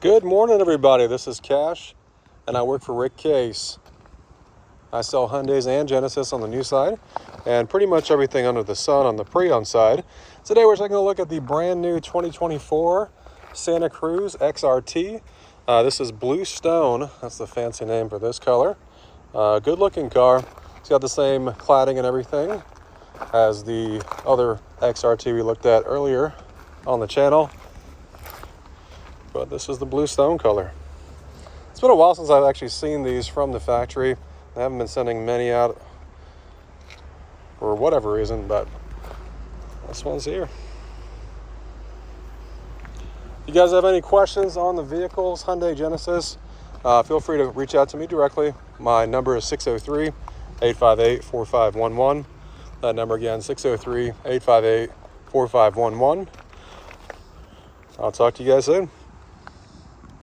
Good morning, everybody. This is Cash, and I work for Rick Case. I sell Hyundais and Genesis on the new side, and pretty much everything under the sun on the pre-owned side. Today, we're taking a look at the brand new 2024 Santa Cruz XRT. This is Blue Stone. That's the fancy name for this color. Good looking car. It's got the same cladding and everything as the other XRT we looked at earlier on the channel. But this is the Blue Stone color. It's been a while since I've actually seen these from the factory. I haven't been sending many out for whatever reason, but this one's here. If you guys have any questions on the vehicles, Hyundai, Genesis, feel free to reach out to me directly. My number is 603-858-4511. That number again, 603-858-4511. I'll talk to you guys soon.